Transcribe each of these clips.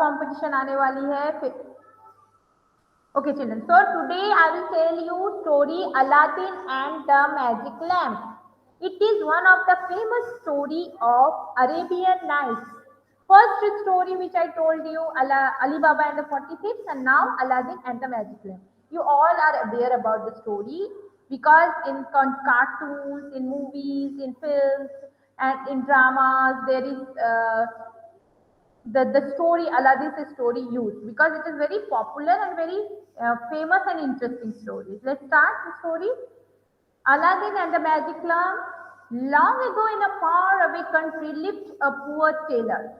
Competition आने वाली है फिर. Okay, children. So today I will tell you story Aladdin and the Magic Lamp. It is one of the famous story of Arabian Nights. First story which I told you, Ali Baba and the 40 Thieves, and now Aladdin and the Magic Lamp. You all are aware about the story because in cartoons, in movies, in films, and in dramas, there is the story, Aladdin's story used because it is very popular and very famous and interesting story. Let's start the story. Aladdin and the Magic Lamp. Long ago in a faraway country lived a poor tailor.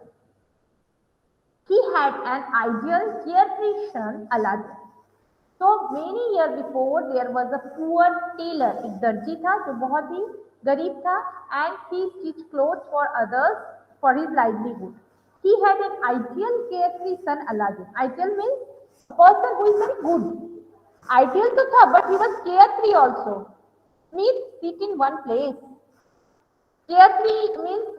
He had an ideal, carefree son, Aladdin. So many years before, there was a poor tailor. एक दर्जी था जो बहुत ही गरीब था, and he stitched clothes for others for his livelihood. He had an ideal, carefree son, Aladdin. Ideal means a person who is very good. Ideal तो था, but he was carefree also. Means sit in one place. Carefree means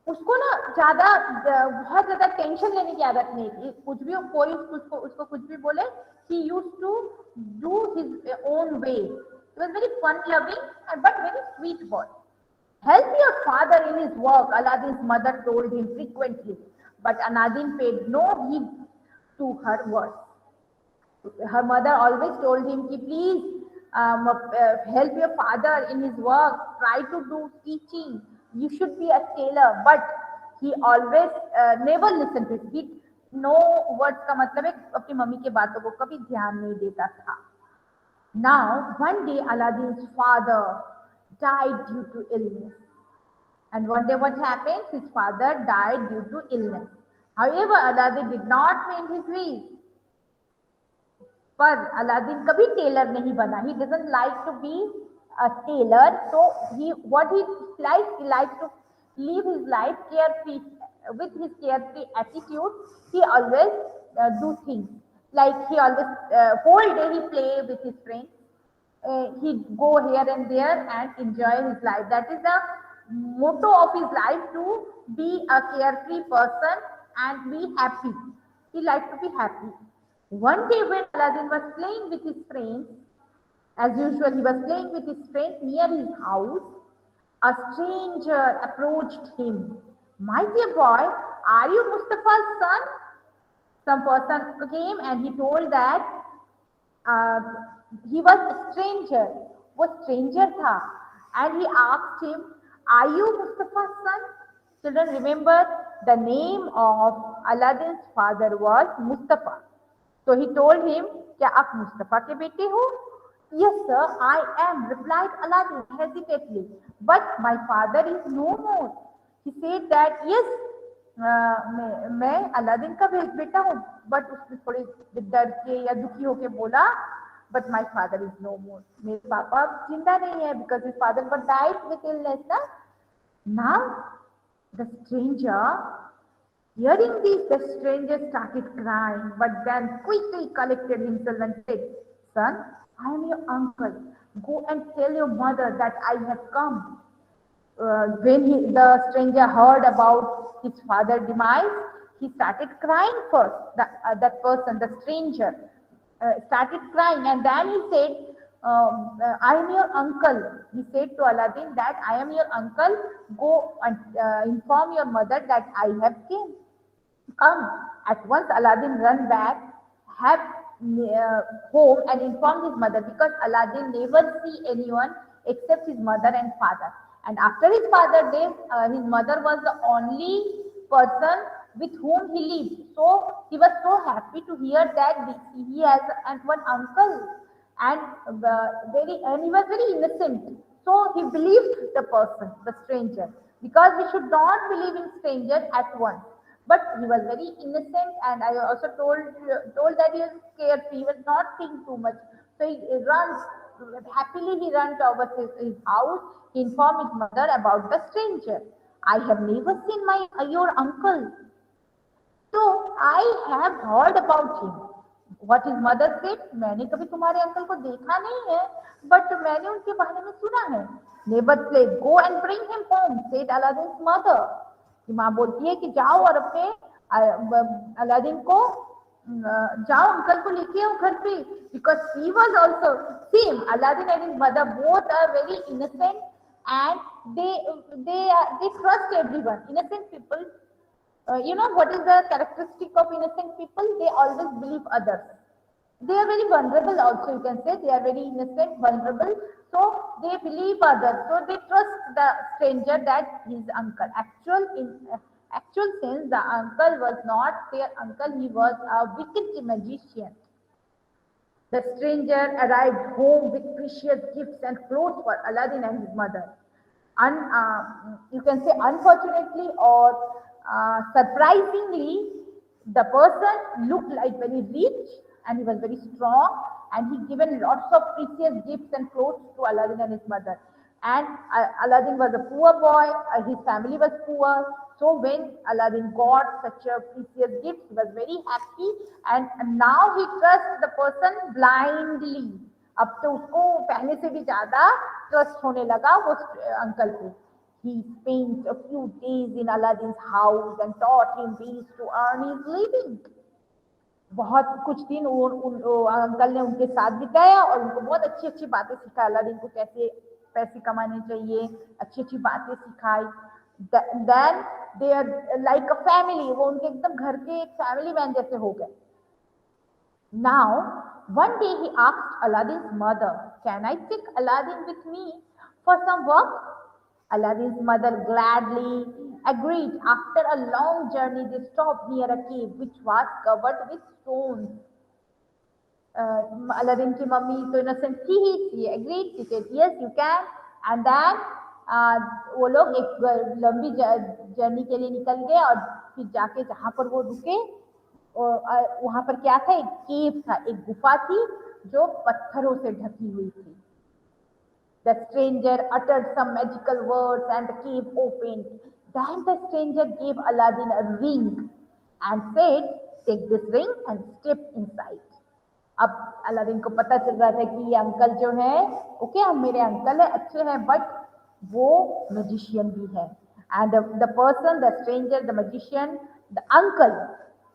उसको ना ज्यादा बहुत ज्यादा tension लेने की आदत नहीं थी. कुछ भी कोई उसको कुछ भी बोले, he used to do his own way. He was very fun loving but very sweet boy. Help your father in his work, Aladdin's mother told him frequently, but Aladdin paid no heed to her words. Her mother always told him, please help your father in his work, try to do teaching, you should be a tailor, but he always never listened to it. He no words का मतलब है अपनी mummy के बातों को कभी ध्यान नहीं देता था. Now one day Aladdin's father died due to illness. And one day what happened? His father died due to illness. However, Aladdin did not mend his ways. पर Aladdin कभी tailor नहीं बना. He doesn't like to be a tailor. So he likes to live his life carefree, with his carefree attitude. He always do things. Like he always whole day he play with his friends. He go here and there and enjoy his life. That is the motto of his life, to be a carefree person and be happy. He likes to be happy. One day when Aladdin was playing with his friends, as usual he was playing with his friends near his house, a stranger approached him. My dear boy, are you Mustafa's son? Some person came and he told that he was a stranger. वो stranger था, and he asked him, are you Mustafa's son? Children, remember the name of Aladdin's father was Mustafa. So he told him, क्या आप मुस्तफा के बेटे हो? Yes sir, I am, replied Aladdin hesitantly, but my father is no more. He said that yes, मैं Aladdin का बेटा हूँ, but उसने थोड़ी डर के या दुखी होके बोला, but my father is no more. मेरे पापा जिंदा नहीं है, because his father was died with illness. Na? Now the stranger, hearing this, the stranger started crying, but then quickly collected himself and said, son, I am your uncle. Go and tell your mother that I have come. When the stranger heard about his father's demise, he started crying first. That person, the stranger, started crying, and then he said, I am your uncle. He said to Aladdin that I am your uncle. Go and inform your mother that I have come. At once Aladdin ran back, home and informed his mother, because Aladdin never see anyone except his mother and father. And after his father death, his mother was the only person with whom he lived. So he was so happy to hear that he has one uncle, and he was very innocent. So he believed the person, the stranger, because we should not believe in strangers at once. But he was very innocent, and I also told that he was carefree. He was not thinking too much. So he runs happily. He ran towards his house. He informed his mother about the stranger. I have never seen your uncle. So I have heard about him. What his mother said, मैंने कभी तुम्हारे uncle को देखा नहीं है, but मैंने उनके बारे में सुना है. Nevertheless, go and bring him home, said Aladdin's mother. कि माँ बोलती है कि जाओ और अपने अलादीन को जाओ अंकल को लेके आओ घर पे, because he was also same, Aladdin and his mother both are very innocent and they trust everyone. Innocent people, you know what is the characteristic of innocent people? They always believe others. They are very vulnerable also, you can say. They are very innocent, vulnerable, so they believe others, so they trust the stranger that his uncle. Actual sense, the uncle was not their uncle, he was a wicked magician. The stranger arrived home with precious gifts and clothes for Aladdin and his mother. You can say unfortunately or surprisingly, the person looked like very rich and he was very strong, and he given lots of precious gifts and clothes to Aladdin and his mother. And Aladdin was a poor boy, his family was poor. So when Aladdin got such a precious gift, he was very happy, and now he trusts the person blindly. अब तो उसको पहले से भी ज्यादा trust होने लगा वो अंकल पे. He spent a few days in Aladdin's house and taught him ways to earn his living. बहुत कुछ दिन अंकल ने उनके साथ बिताया और उनको बहुत अच्छी अच्छी बातें सिखाई, अलादीन को कैसे पैसे कमाने चाहिए, अच्छी अच्छी बातें सिखाई. Then they are like a family, वो उनके एकदम घर के एक फैमिली मैन जैसे हो गए. Now one day he asked Aladdin's mother, can I take Aladdin with me for some work? Aladdin's mother gladly agreed. After a long journey, they stopped near a cave which was covered with stones. Aladdin की mummy तो innocent थी ही, she agreed, she said yes you can, and then वो लोग एक लंबी journey के लिए निकल गए और फिर जाके जहाँ पर वो रुके वहां पर क्या था, एक केव था, एक गुफा थी जो पत्थरों से ढकी हुई थी. The stranger uttered some magical words and the cave opened. Then the stranger gave Aladdin a ring and said, take this ring and step inside. अब अलादीन को पता चल रहा था कि ये अंकल जो है, ओके हम मेरे अंकल है, अच्छे हैं, बट वो मैजिशियन भी है. And the person, the stranger, the magician, the uncle,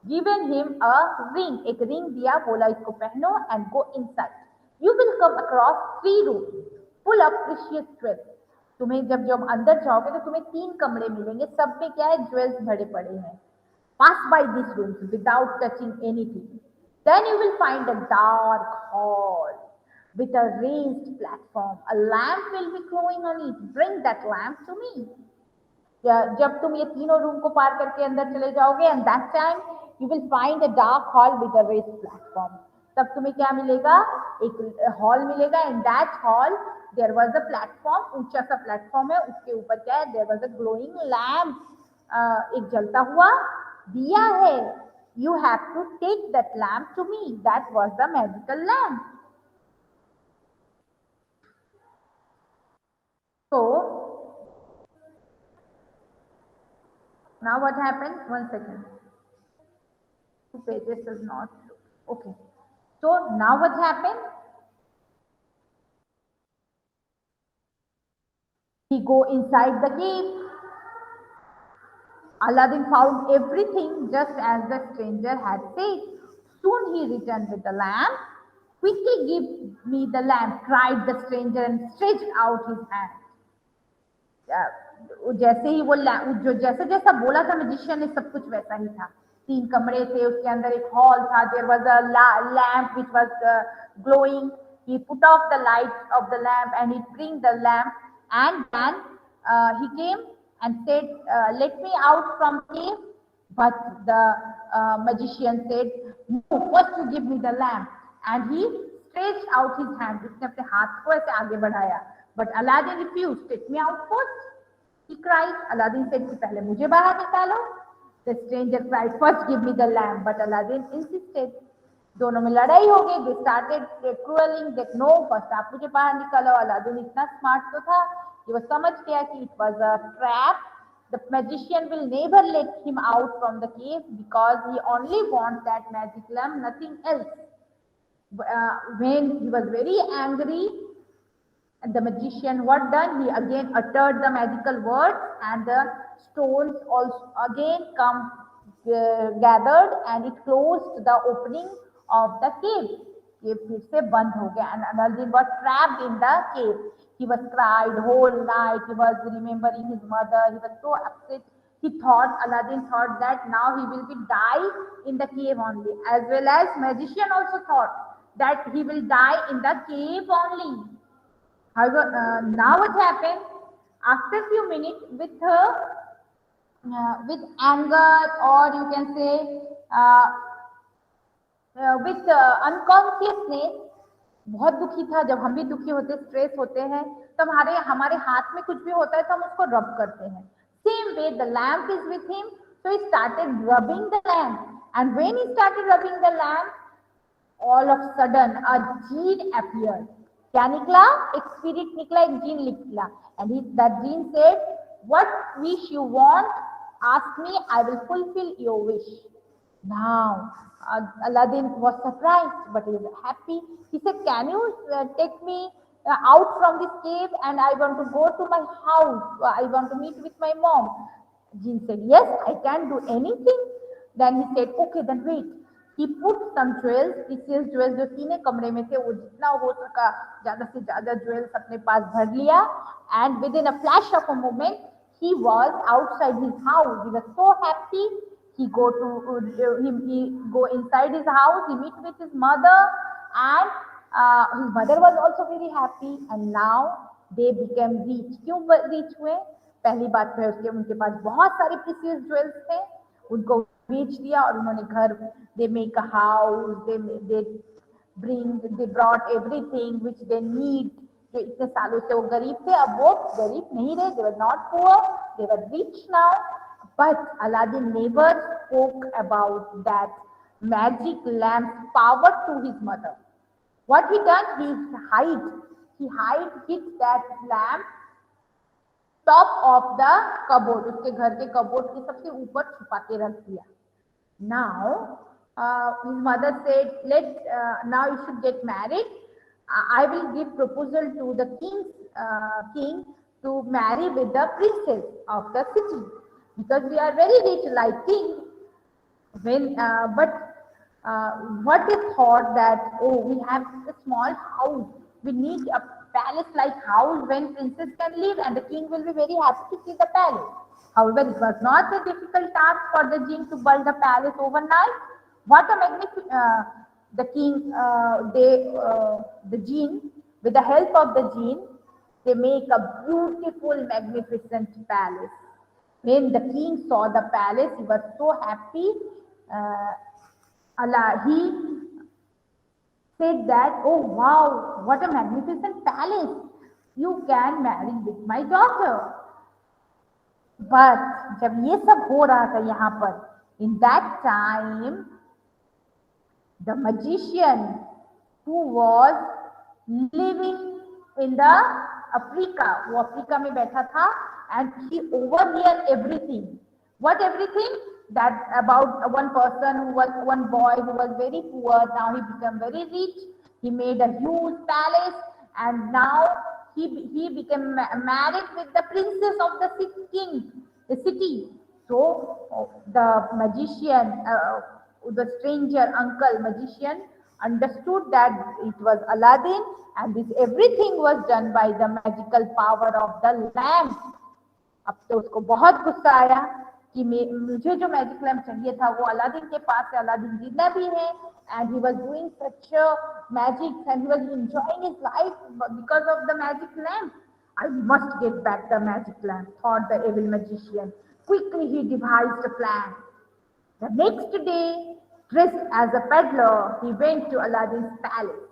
given him a ring, एक ring दिया, बोला इसको पहनो and go inside. You will come across 3 rooms full of precious jewels. तुम्हें जब अंदर जाओगे तो तुम्हें 3 कमरे मिलेंगे, सब में क्या है, ज्वेल्स भरे पड़े हैं. Pass by these rooms without touching anything. Then you will find a dark hall with a raised platform. A lamp will be glowing on it. Bring that lamp to me. जब तुम ये तीनों room को पार करके अंदर चले जाओगे, and that time you will find a dark hall with a raised platform. तब तुम्हें क्या मिलेगा, एक हॉल मिलेगा. In that hall there was a platform, ऊंचा सा प्लेटफॉर्म है, उसके ऊपर क्या है, there was a glowing lamp, एक जलता हुआ दिया है. You have to take that lamp to me. That was the magical lamp. So now what happened? 1 second. 2 pages is not okay. So now what happened? He go inside the cave. Aladdin found everything just as the stranger had said. Soon he returned with the lamp. Quickly give me the lamp, cried the stranger and stretched out his hand. जैसे ही वो जो जैसे जैसा बोला था magician ने, सब कुछ वैसा ही था. 3 कमरे थे, उसके अंदर एक हॉल था. There was a lamp which was glowing. He put off the light of the lamp and he bring the lamp, and then he came and said, let me out from cave. But the magician said, no, first you give me the lamp. And he stretched out his hand. उसने अपने हाथ को ऐसे आगे बढ़ाया. But Aladdin refused. Take me out first, he cried. Aladdin said कि पहले मुझे बाहर निकालो. The stranger cried, first give me the lamp. But Aladdin insisted. दोनों में लड़ाई हो गई. They started quarreling that no, first आप मुझे बाहर निकालो. Aladdin इतना स्मार्ट तो था कि वो समझ गया कि it was a trap. The magician will never let him out from the cave because he only wants that magic lamp, nothing else. When he was very angry, and the magician what done? He again uttered the magical words and the stones also again come gathered and it closed the opening of the cave. Cave फिर से बंद हो गया and Aladdin was trapped in the cave. He was cried whole night. He was remembering his mother. He was so upset. Aladdin thought that now he will be die in the cave only, as well as magician also thought that he will die in the cave only. However, now what happened? After a few minutes, with anger, or you can say with unconsciousness, बहुत दुखी था. जब हम भी दुखी होते, stress होते हैं, तब हमारे हमारे हाथ में कुछ भी होता है तो हम उसको रब करते हैं. Same way, the lamp is with him, so he started rubbing the lamp. And when he started rubbing the lamp, all of a sudden a genie appeared. क्या निकला? एक spirit निकला, एक जीन निकला. And that gene said, "What wish you want? Ask me, I will fulfill your wish." Now, Aladdin was surprised, but he was happy. He said, "Can you take me out from this cave, and I want to go to my house. I want to meet with my mom." Jinn said, "Yes, I can do anything." Then he said, "Okay, then wait." He put some jewels, precious jewels जो तीनों कमरे में थे, वो जितना हो सका ज्यादा से ज्यादा jewels अपने पास भर लिया. And within a flash of a moment, he was outside his house. He was so happy. He go inside his house. He meet with his mother, and his mother was also very happy. And now they became rich. क्यों rich हुए? पहली बात है उसके उनके पास बहुत सारे precious jewels थे, उनको बेच दिया और उन्होंने घर, they make a house, they brought everything which they need. जो इतने सालों से वो गरीब थे, अब वो गरीब नहीं रहे. They were not poor, they were rich now. But Aladdin never spoke about that magic lamp's power to his mother. What he done? He hid that lamp top of the cupboard. उसके घर के cupboard के सबसे ऊपर छुपा के रख दिया. Now his mother said, now you should get married. I will give proposal to the king to marry with the princess of the city, because we are very rich like king. What is thought that, oh, we have a small house, we need a palace like house when princess can live, and the king will be very happy to see the palace. However, it was not a difficult task for the jinn to build a palace overnight. What a magnificent the king, the jinn, with the help of the jinn, they make a beautiful, magnificent palace. When the king saw the palace, he was so happy. He said that, "Oh wow, what a magnificent palace! You can marry with my daughter." But जब ये सब हो रहा था यहाँ पर, in that time, the magician who was living in the Africa, वो Africa में बैठा था, and he overheard everything. What everything? That about one boy who was very poor, now he became very rich. He made a huge palace, and now he became married with the princess of the city. So the magician, the stranger uncle magician, understood that it was Aladdin, and this everything was done by the magical power of the lamp. अब तो उसको बहुत गुस्सा आया कि मुझे जो magic lamp चाहिए था वो अलादीन के पास है, अलादीन जिंदा भी है, and he was doing such magic and he was enjoying his life because of the magic lamp. I must get back the magic lamp, thought the evil magician. Quickly he devised a plan. The next day, dressed as a peddler, he went to Aladdin's palace.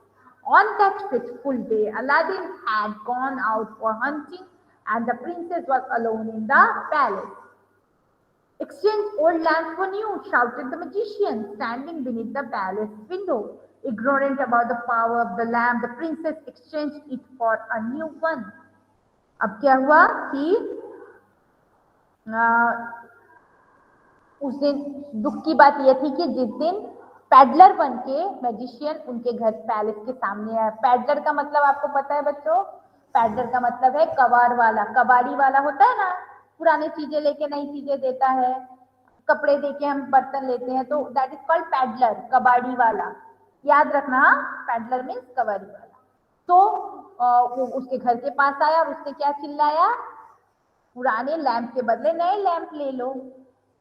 On that fateful day, Aladdin had gone out for hunting, and the princess was alone in the palace. "Exchange old lamps for new," shouted the magician, standing beneath the palace window. Ignorant about the power of the lamp, the princess exchanged it for a new one. अब क्या हुआ कि उस दिन दुख की बात यह थी कि जिस दिन पैडलर बन के मैजिशियन उनके घर पैलेस के सामने आया. पैडलर का मतलब आपको पता है बच्चों? पैडलर का मतलब है कबाड़ वाला, कबाड़ी वाला होता है ना, पुरानी चीजें लेके नई चीजें देता है, कपड़े देके हम बर्तन लेते हैं, तो दैट इज कॉल्ड पैडलर, कबाड़ी वाला। याद रखना, पैडलर मीन्स कबाड़ी वाला। तो वो उसके घर के पास आया और उसने क्या चिल्लाया, पुराने लैंप के बदले नए लैंप ले लो।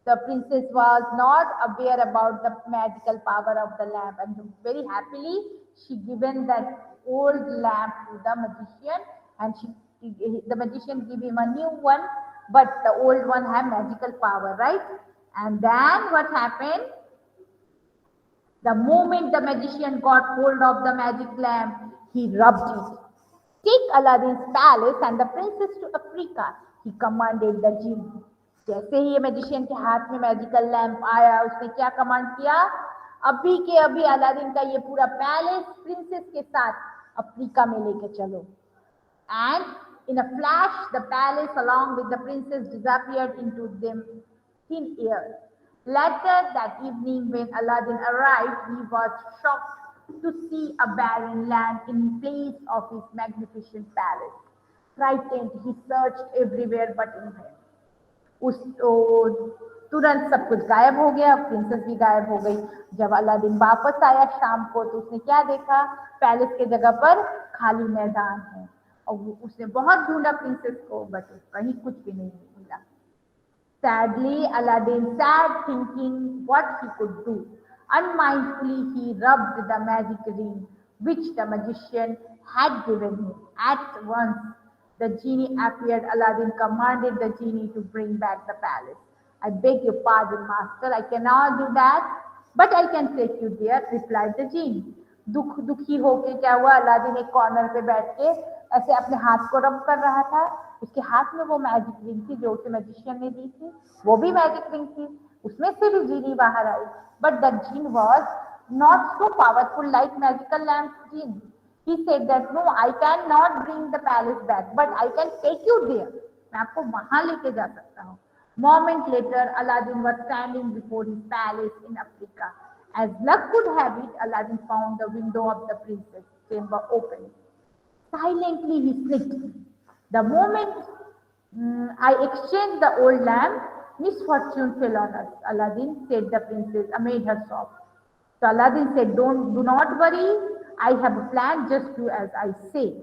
The princess was not aware about the magical power of the lamp, and very happily she given that old lamp to the magician, and the magician gave him a new one, but the old one had magical power, right? And then what happened? The moment the magician got hold of the magic lamp, he rubbed it. Take Aladdin's palace and the princess to Africa, he commanded the genie. जैसे ही ये magician के हाथ में magical lamp आया, उसने क्या command किया, अभी के अभी अलादीन का ये पूरा पैलेस प्रिंसेस के साथ अफ्रीका में लेके चलो। And in a flash, the palace along with the princess disappeared into them thin air. Later that evening, when Aladdin arrived, he was shocked to see a barren land in place of his magnificent palace. Frightened, he searched everywhere but in vain. तुरंत सब कुछ गायब हो गया, princess भी गायब हो गई। जब अलादीन वापस आया शाम को, तो उसने क्या देखा, पैलेस के जगह पर खाली मैदान है, और उसने बहुत ढूंढा प्रिंसेस को, बट कहीं कुछ भी नहीं मिला। Sadly, Aladdin sat thinking what he could do. Unmindfully, he rubbed the magic ring which the magician had given him. At once, the genie appeared. Aladdin commanded the genie to bring back the palace. I beg your pardon, master, I cannot do that, but I can take you there, replied the genie. दुखी होके क्या हुआ, Aladdin एक corner पे बैठ के ऐसे अपने हाथ को रब कर रहा था। उसके हाथ में वो मैजिक रिंग थी जो उसे मैजिशियन ने दी थी, वो भी मैजिक रिंग थी, उसमें से भी जीनी बाहर आई। But the genie was not so powerful like magical lamp genie. He said that no, I cannot bring the palace back, but I can take you there. मैं आपको वहां लेके जा सकता हूँ। Moment later, Aladdin was standing before his palace in Africa. As luck would have it, Aladdin found the window of the princess' chamber open. Silently he slipped. The moment I exchanged the old lamp, misfortune fell on us, Aladdin, said the princess, amid her sobs. So Aladdin said, do not worry, I have a plan, just do as I say.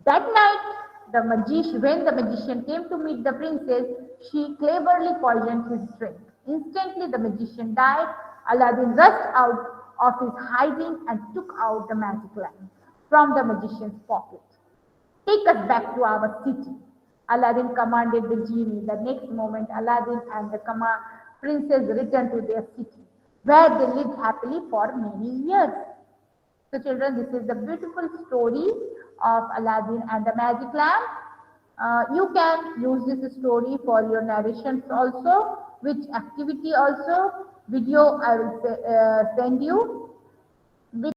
That night, when the magician came to meet the princess, she cleverly poisoned his drink. Instantly, the magician died. Aladdin rushed out of his hiding and took out the magic lamp from the magician's pocket. Take us back to our city, Aladdin commanded the genie. The next moment, Aladdin and the princess returned to their city, where they lived happily for many years. So children, this is the beautiful story of Aladdin and the magic lamp. You can use this story for your narrations also, which activity also, video I will send you.